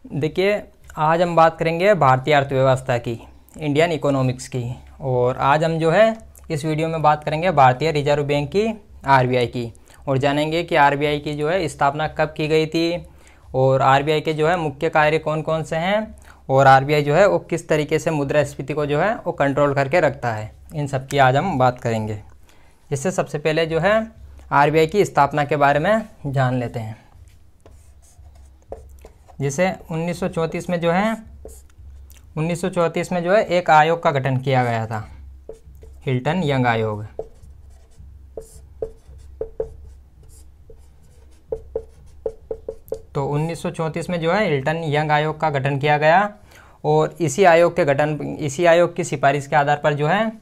देखिए, आज हम बात करेंगे भारतीय अर्थव्यवस्था की, इंडियन इकोनॉमिक्स की। और आज हम जो है इस वीडियो में बात करेंगे भारतीय रिजर्व बैंक की, आरबीआई की। और जानेंगे कि आरबीआई की जो है स्थापना कब की गई थी, और आरबीआई के जो है मुख्य कार्य कौन कौन से हैं, और आरबीआई जो है वो किस तरीके से मुद्रास्फीति को जो है वो कंट्रोल करके रखता है। इन सब की आज हम बात करेंगे। इससे सबसे पहले जो है आरबीआई की स्थापना के बारे में जान लेते हैं। जिसे 1934 में जो है 1934 में जो है एक आयोग का गठन किया गया था, हिल्टन यंग आयोग। तो 1934 में जो है हिल्टन यंग आयोग का गठन किया गया, और इसी आयोग की सिफारिश के आधार पर जो है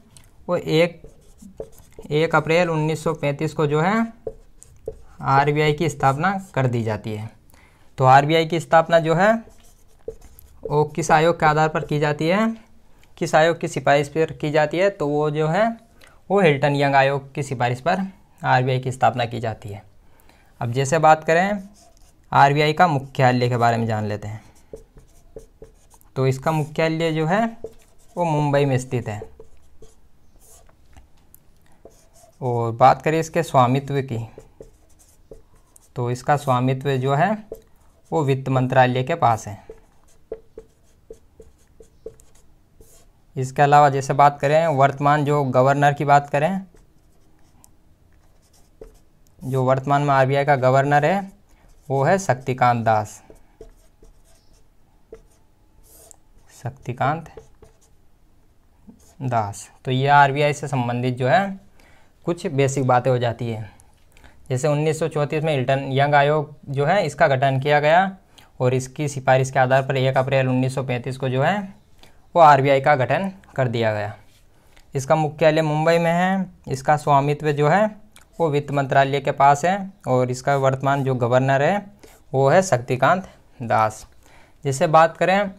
वो 1 अप्रैल 1935 को जो है आरबीआई की स्थापना कर दी जाती है। तो आरबीआई की स्थापना जो है वो किस आयोग के आधार पर की जाती है, किस आयोग की सिफारिश पर की जाती है, तो वो जो है वो हिल्टन यंग आयोग की सिफारिश पर आरबीआई की स्थापना की जाती है। अब जैसे बात करें आरबीआई का मुख्यालय के बारे में जान लेते हैं। तो इसका मुख्यालय जो है वो मुंबई में स्थित है। और बात करें इसके स्वामित्व की, तो इसका स्वामित्व जो है वो वित्त मंत्रालय के पास है। इसके अलावा जैसे बात करें वर्तमान जो गवर्नर की बात करें, जो वर्तमान में आरबीआई का गवर्नर है वो है शक्तिकांत दास। तो ये आरबीआई से संबंधित जो है कुछ बेसिक बातें हो जाती है। जैसे 1934 में हिल्टन यंग आयोग जो है इसका गठन किया गया, और इसकी सिफारिश के आधार पर 1 अप्रैल 1935 को जो है वो आरबीआई का गठन कर दिया गया। इसका मुख्यालय मुंबई में है। इसका स्वामित्व जो है वो वित्त मंत्रालय के पास है, और इसका वर्तमान जो गवर्नर है वो है शक्तिकांत दास। जैसे बात करें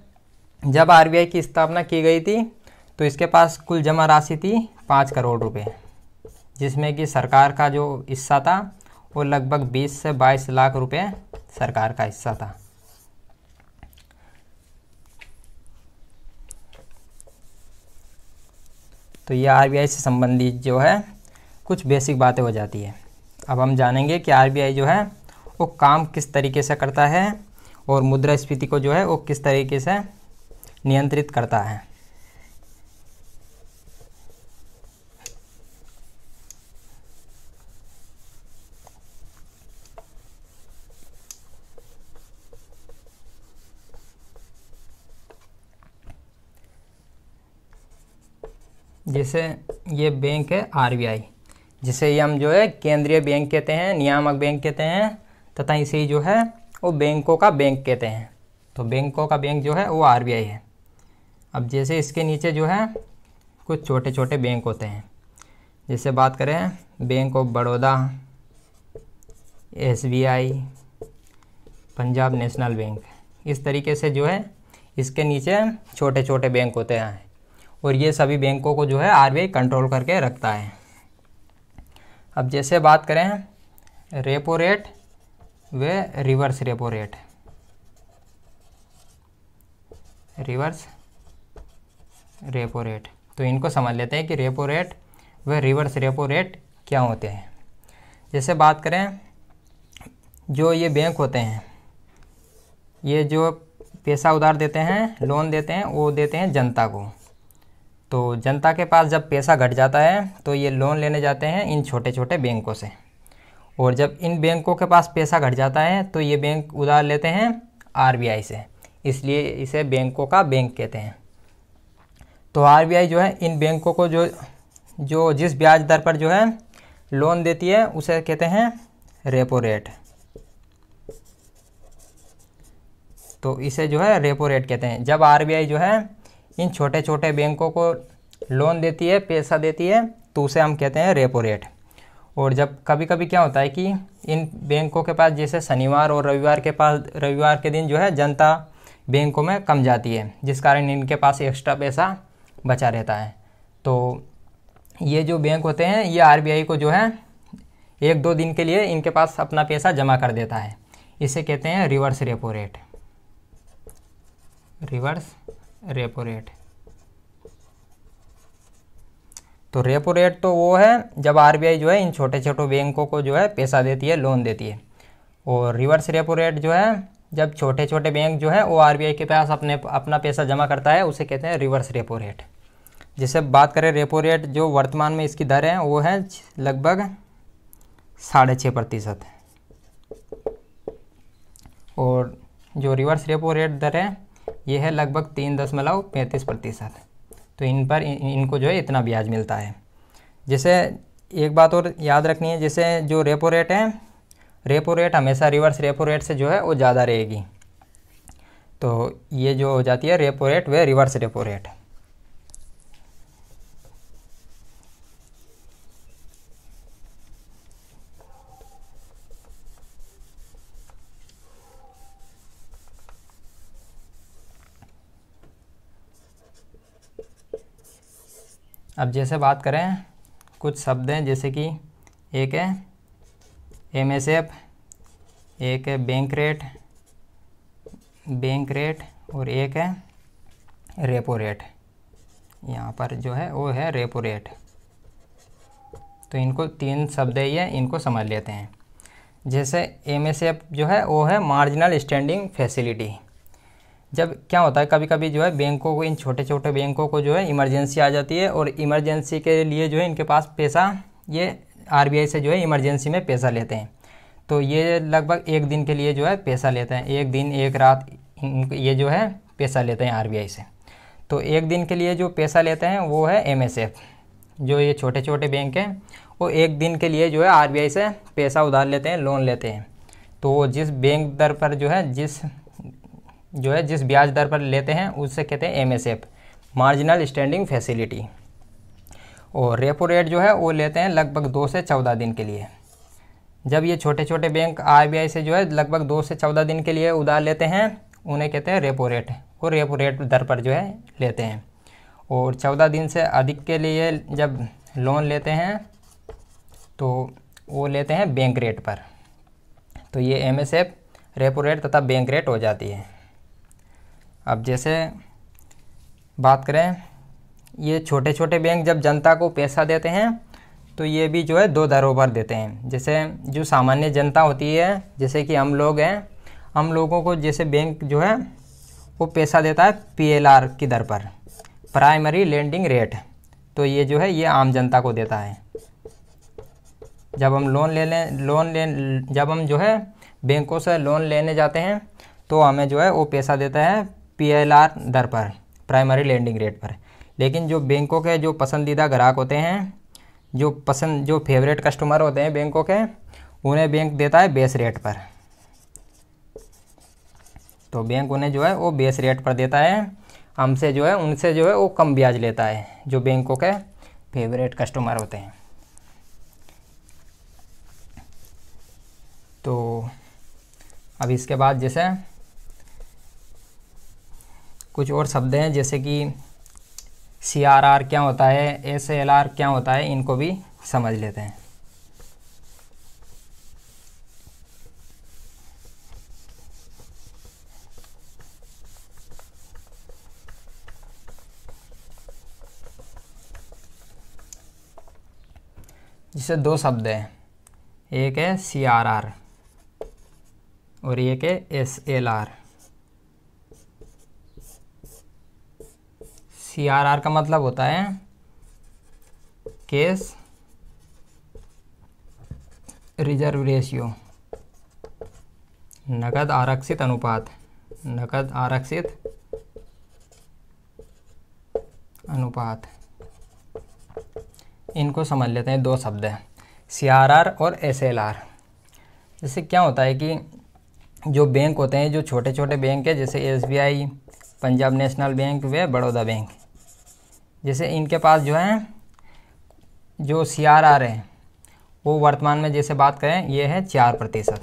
जब आरबीआई की स्थापना की गई थी तो इसके पास कुल जमा राशि थी 5 करोड़ रुपए, जिसमें कि सरकार का जो हिस्सा था वो लगभग 20 से 22 लाख रुपए सरकार का हिस्सा था। तो ये आरबीआई से संबंधित जो है कुछ बेसिक बातें हो जाती है। अब हम जानेंगे कि आरबीआई जो है वो काम किस तरीके से करता है, और मुद्रास्फीति को जो है वो किस तरीके से नियंत्रित करता है। जैसे ये बैंक है आरबीआई, जिसे ये हम जो है केंद्रीय बैंक कहते हैं, नियामक बैंक कहते हैं, तथा इसे ही जो है वो बैंकों का बैंक कहते हैं। तो बैंकों का बैंक जो है वो आरबीआई है। अब जैसे इसके नीचे जो है कुछ छोटे छोटे बैंक होते हैं। जैसे बात करें bank of Baroda, SBI, Punjab national bank, इस तरीके से जो है इसके नीचे छोटे छोटे बैंक होते हैं, और ये सभी बैंकों को जो है आरबीआई कंट्रोल करके रखता है। अब जैसे बात करें रेपो रेट व रिवर्स रेपो रेट, तो इनको समझ लेते हैं कि रेपो रेट व रिवर्स रेपो रेट क्या होते हैं। जैसे बात करें जो ये बैंक होते हैं, ये जो पैसा उधार देते हैं, लोन देते हैं, वो देते हैं जनता को। तो जनता के पास जब पैसा घट जाता है तो ये लोन लेने जाते हैं इन छोटे छोटे बैंकों से, और जब इन बैंकों के पास पैसा घट जाता है तो ये बैंक उधार लेते हैं आरबीआई से, इसलिए इसे बैंकों का बैंक कहते हैं। तो आरबीआई जो है इन बैंकों को जो जिस ब्याज दर पर जो है लोन देती है उसे कहते हैं रेपो रेट। तो इसे जो है रेपो रेट कहते हैं। जब आरबीआई जो है इन छोटे छोटे बैंकों को लोन देती है, पैसा देती है, तो उसे हम कहते हैं रेपो रेट। और जब कभी कभी क्या होता है कि इन बैंकों के पास जैसे शनिवार और रविवार के दिन जो है जनता बैंकों में कम जाती है, जिस कारण इनके पास एक्स्ट्रा पैसा बचा रहता है। तो ये जो बैंक होते हैं ये आरबीआई को जो है 1-2 दिन के लिए इनके पास अपना पैसा जमा कर देता है, इसे कहते हैं reverse repo rate. Reverse repo rate. तो रेपो रेट तो वो है जब आरबीआई जो है इन छोटे छोटे बैंकों को जो है पैसा देती है, लोन देती है। और रिवर्स रेपो रेट जो है जब छोटे छोटे बैंक जो है वो आरबीआई के पास अपना पैसा जमा करता है, उसे कहते हैं रिवर्स रेपो रेट। जैसे बात करें रेपो रेट, जो वर्तमान में इसकी दर है वो है लगभग 6.5%। और जो रिवर्स रेपो रेट दर है ये है लगभग 3.35%। तो इनको जो है इतना ब्याज मिलता है। जैसे एक बात और याद रखनी है, जैसे जो रेपो रेट है, रेपो रेट हमेशा रिवर्स रेपो रेट से जो है वो ज़्यादा रहेगी। तो ये जो हो जाती है रेपो रेट व रिवर्स रेपो रेट। अब जैसे बात करें कुछ शब्द हैं, जैसे कि एक है एमएसएफ, एक है बैंक रेट और एक है रेपो रेट। यहाँ पर जो है वो है रेपो रेट। तो इनको 3 शब्द है ये, इनको समझ लेते हैं। जैसे एमएसएफ जो है वो है मार्जिनल स्टैंडिंग फैसिलिटी। जब क्या होता है कभी कभी जो है बैंकों को, इन छोटे छोटे बैंकों को जो है इमरजेंसी आ जाती है, और इमरजेंसी के लिए जो है इनके पास पैसा, ये आरबीआई से जो है इमरजेंसी में पैसा लेते हैं। तो ये लगभग 1 दिन के लिए जो है पैसा लेते हैं, 1 दिन 1 रात ये जो है पैसा लेते हैं आरबीआई से। तो 1 दिन के लिए जो पैसा लेते हैं वो है एमएसएफ। जो ये छोटे छोटे बैंक हैं वो 1 दिन के लिए जो है आरबीआई से पैसा उधार लेते हैं, लोन लेते हैं। तो वो जिस बैंक दर पर जो है जिस ब्याज दर पर लेते हैं उससे कहते हैं एमएसएफ, मार्जिनल स्टैंडिंग फैसिलिटी। और रेपो रेट जो है वो लेते हैं लगभग 2 से 14 दिन के लिए। जब ये छोटे छोटे बैंक आरबीआई से जो है लगभग 2 से 14 दिन के लिए उधार लेते हैं, उन्हें कहते हैं रेपो रेट। वो रेपो रेट दर पर जो है लेते हैं। और 14 दिन से अधिक के लिए जब लोन लेते हैं तो वो लेते हैं बैंक रेट पर। तो ये एमएसएफ, रेपो रेट तथा बैंक रेट हो जाती है। अब जैसे बात करें, ये छोटे छोटे बैंक जब जनता को पैसा देते हैं तो ये भी जो है 2 दरों पर देते हैं। जैसे जो सामान्य जनता होती है, जैसे कि हम लोग हैं, हम लोगों को जैसे बैंक जो है वो पैसा देता है पीएलआर की दर पर, प्राइमरी लेंडिंग रेट। तो ये जो है ये आम जनता को देता है। जब हम जब हम जो है बैंकों से लोन लेने जाते हैं तो हमें जो है वो पैसा देता है पीएलआर दर पर, प्राइमरी लेंडिंग रेट पर। लेकिन जो बैंकों के जो पसंदीदा ग्राहक होते हैं, जो फेवरेट कस्टमर होते हैं बैंकों के, उन्हें बैंक देता है बेस रेट पर। तो बैंक उन्हें जो है वो बेस रेट पर देता है, हमसे जो है उनसे जो है वो कम ब्याज लेता है, जो बैंकों के फेवरेट कस्टमर होते हैं। तो अब इसके बाद जैसे कुछ और शब्द हैं, जैसे कि सीआरआर क्या होता है, एसएलआर क्या होता है, इनको भी समझ लेते हैं। जिससे 2 शब्द हैं, एक है सीआरआर और एक है एसएलआर। सीआरआर का मतलब होता है कैश रिजर्व रेशियो, नकद आरक्षित अनुपात, नकद आरक्षित अनुपात। इनको समझ लेते हैं, 2 शब्द हैं, सीआरआर और एसएलआर। जैसे क्या होता है कि जो बैंक होते हैं, जो छोटे छोटे बैंक है, जैसे एसबीआई, पंजाब नेशनल बैंक व बड़ौदा बैंक, जैसे इनके पास जो है जो सीआरआर है वो वर्तमान में जैसे बात करें ये है 4%।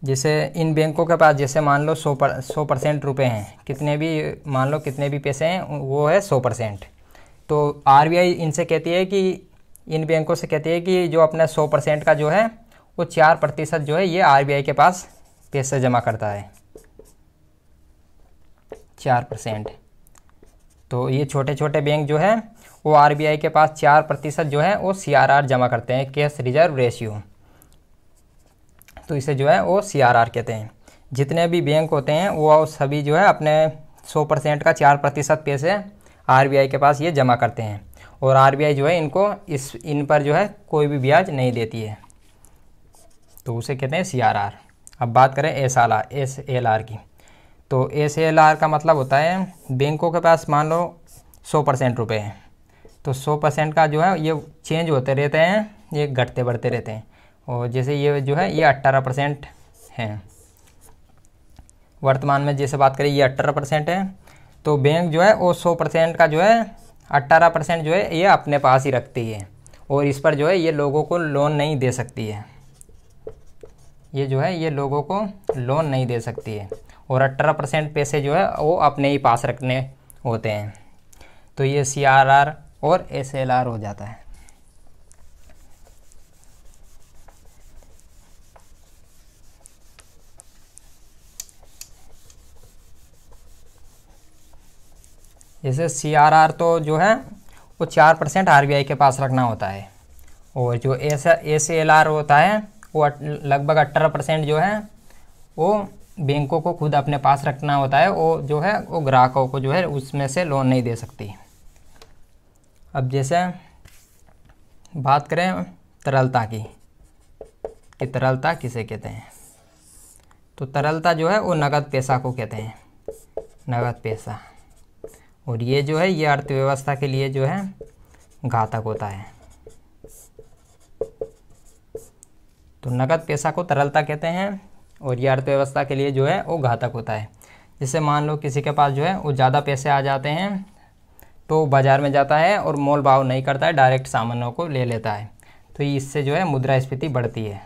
जैसे इन बैंकों के पास जैसे मान लो 100% रुपये हैं, कितने भी पैसे हैं वो है 100%। तो आरबीआई इनसे कहती है कि इन बैंकों से कहती है कि जो अपना 100% का जो है वो 4% जो है ये आरबीआई के पास पैसे जमा करता है। 4%। तो ये छोटे छोटे बैंक जो है वो आरबीआई के पास 4% जो है वो सीआरआर जमा करते हैं, कैश रिजर्व रेशियो। तो इसे जो है वो सीआरआर कहते हैं। जितने भी बैंक होते हैं वो सभी जो है अपने 100% का 4% पैसे आरबीआई के पास ये जमा करते हैं, और आरबीआई जो है इन पर जो है कोई भी ब्याज नहीं देती है, तो उसे कहते हैं सीआरआर। अब बात करें एसएलआर की। तो एसएलआर का मतलब होता है बैंकों के पास मान लो 100% रुपये हैं, तो 100% का जो है ये चेंज होते रहते हैं, ये घटते बढ़ते रहते हैं। और जैसे ये जो है ये 18% हैं वर्तमान में, जैसे बात करें ये 18% है। तो बैंक जो है वो 100% का जो है 18% जो है ये अपने पास ही रखती है, और इस पर जो है ये लोगों को लोन नहीं दे सकती है। ये जो है ये लोगों को लोन नहीं दे सकती है, और 18% पैसे जो है वो अपने ही पास रखने होते हैं। तो ये सीआरआर और एसएलआर हो जाता है। जैसे सीआरआर तो जो है वो 4% आरबीआई के पास रखना होता है, और जो एसएलआर होता है वो लगभग 18% जो है वो बैंकों को खुद अपने पास रखना होता है, वो जो है वो ग्राहकों को जो है उसमें से लोन नहीं दे सकती। अब जैसे बात करें तरलता की, कि तरलता किसे कहते हैं। तो तरलता जो है वो नगद पैसा को कहते हैं, नगद पैसा। और ये जो है ये अर्थव्यवस्था के लिए जो है घातक होता है। तो नगद पैसा को तरलता कहते हैं, और ये अर्थव्यवस्था के लिए जो है वो घातक होता है। जैसे मान लो किसी के पास जो है वो ज़्यादा पैसे आ जाते हैं, तो बाज़ार में जाता है और मोल भाव नहीं करता है, डायरेक्ट सामानों को ले लेता है। तो इससे जो है मुद्रास्फीति बढ़ती है,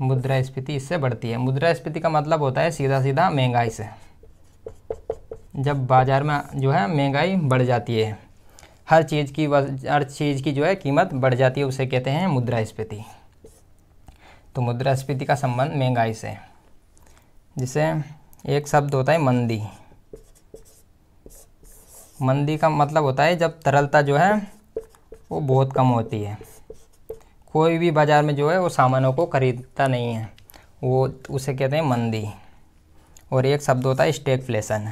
मुद्रास्फीति इससे बढ़ती है। मुद्रास्फीति का मतलब होता है सीधा सीधा महंगाई से। जब बाज़ार में जो है महंगाई बढ़ जाती है, हर चीज़ की जो है कीमत बढ़ जाती है, उसे कहते हैं मुद्रास्फीति। तो मुद्रास्फीति का संबंध महंगाई से। जिसे एक शब्द होता है मंदी। मंदी का मतलब होता है जब तरलता जो है वो बहुत कम होती है, कोई भी बाज़ार में जो है वो सामानों को खरीदता नहीं है, वो उसे कहते हैं मंदी। और एक शब्द होता है स्टैगफ्लेशन।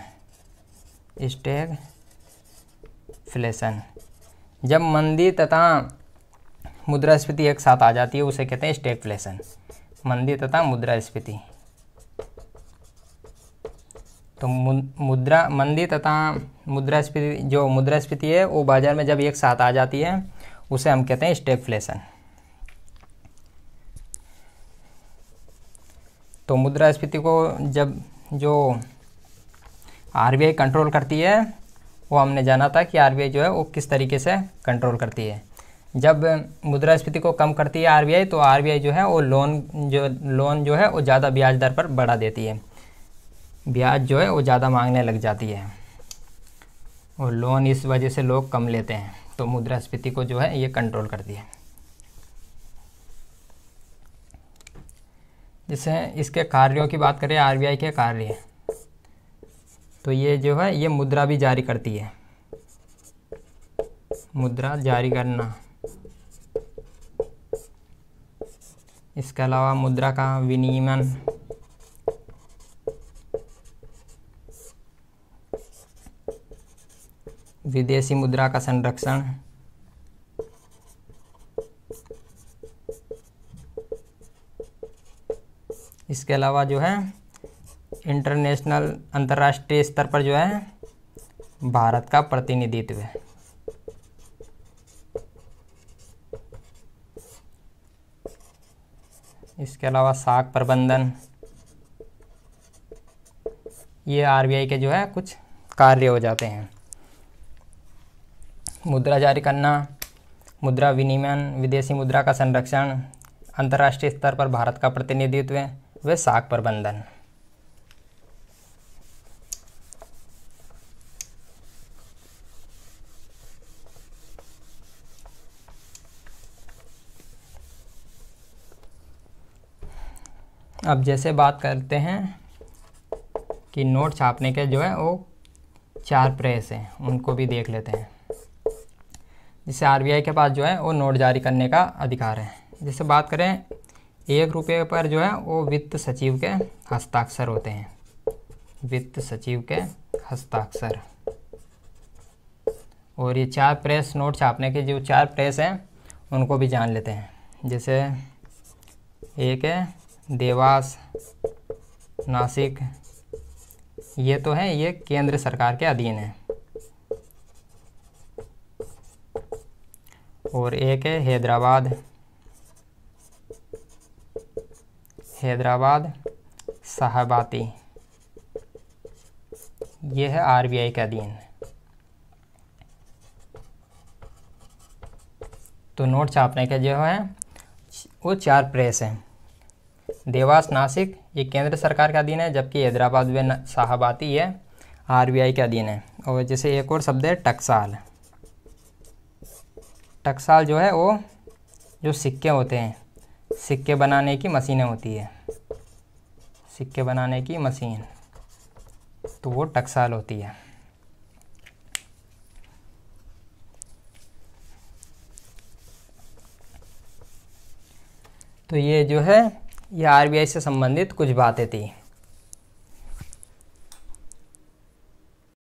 स्टैगफ्लेशन, जब मंदी तथा मुद्रास्फीति एक साथ आ जाती है उसे कहते हैं स्टैगफ्लेशन, मंदी तथा मुद्रास्फीति। तो मंदी तथा मुद्रास्फीति, जो मुद्रास्फीति है वो बाज़ार में जब एक साथ आ जाती है उसे हम कहते हैं स्टैगफ्लेशन। तो मुद्रास्फीति को जब जो आरबीआई कंट्रोल करती है, वो हमने जाना था कि आरबीआई जो है वो किस तरीके से कंट्रोल करती है। जब मुद्रास्फीति को कम करती है आरबीआई, तो आरबीआई जो है वो लोन जो है वो ज़्यादा ब्याज दर पर बढ़ा देती है, ब्याज जो है वो ज़्यादा मांगने लग जाती है, और लोन इस वजह से लोग कम लेते हैं। तो मुद्रास्फीति को जो है ये कंट्रोल करती है। जैसे इसके कार्यों की बात करें, आरबीआई के कार्य, तो ये जो है ये मुद्रा भी जारी करती है, मुद्रा जारी करना। इसके अलावा मुद्रा का विनियमन, विदेशी मुद्रा का संरक्षण, इसके अलावा जो है इंटरनेशनल अंतर्राष्ट्रीय स्तर पर जो है भारत का प्रतिनिधित्व। इसके अलावा साख प्रबंधन, ये आरबीआई के जो है कुछ कार्य हो जाते हैं। मुद्रा जारी करना, मुद्रा विनियमन, विदेशी मुद्रा का संरक्षण, अंतर्राष्ट्रीय स्तर पर भारत का प्रतिनिधित्व व साख प्रबंधन। अब जैसे बात करते हैं कि नोट छापने के जो है वो 4 प्रेस हैं, उनको भी देख लेते हैं। जिससे आरबीआई के पास जो है वो नोट जारी करने का अधिकार है। जैसे बात करें 1 रुपये पर जो है वो वित्त सचिव के हस्ताक्षर होते हैं, वित्त सचिव के हस्ताक्षर। और ये 4 प्रेस नोट छापने के जो 4 प्रेस हैं उनको भी जान लेते हैं। जैसे एक है देवास, नासिक, ये तो है ये केंद्र सरकार के अधीन है। और एक है हैदराबाद, हैदराबाद साहबाती, ये है आरबीआई के अधीन। तो नोट छापने के जो है वो 4 प्रेस हैं। देवास, नासिक ये केंद्र सरकार के अधीन है, जबकि हैदराबाद व साहबाती ये आरबीआई के अधीन है। और जैसे एक और शब्द है टकसाल। टकसाल जो है वो जो सिक्के होते हैं, सिक्के बनाने की मशीनें होती है, सिक्के बनाने की मशीन, तो वो टकसाल होती है। तो ये जो है ये आरबीआई से संबंधित कुछ बातें थी।